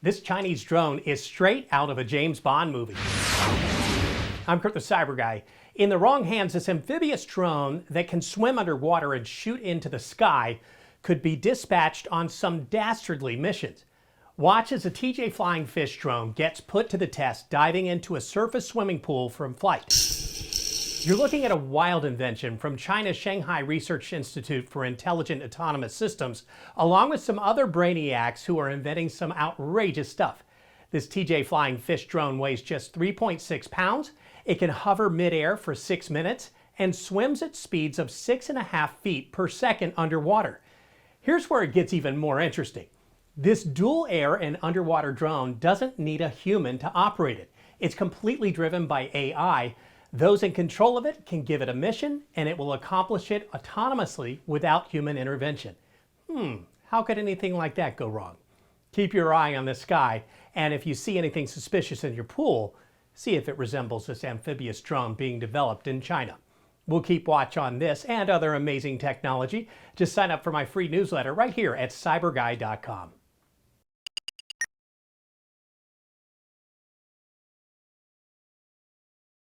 This Chinese drone is straight out of a James Bond movie. I'm Kurt the CyberGuy. In the wrong hands, this amphibious drone that can swim underwater and shoot into the sky could be dispatched on some dastardly missions. Watch as a TJ Flying Fish drone gets put to the test diving into a surface swimming pool from flight. You're looking at a wild invention from China's Shanghai Research Institute for Intelligent Autonomous Systems, along with some other brainiacs who are inventing some outrageous stuff. This TJ Flying Fish drone weighs just 3.6 pounds. It can hover midair for 6 minutes and swims at speeds of 6.5 feet per second underwater. Here's where it gets even more interesting. This dual air and underwater drone doesn't need a human to operate it. It's completely driven by AI. Those in control of it can give it a mission, and it will accomplish it autonomously without human intervention. How could anything like that go wrong? Keep your eye on the sky, and if you see anything suspicious in your pool, see if it resembles this amphibious drone being developed in China. We'll keep watch on this and other amazing technology. Just sign up for my free newsletter right here at cyberguy.com.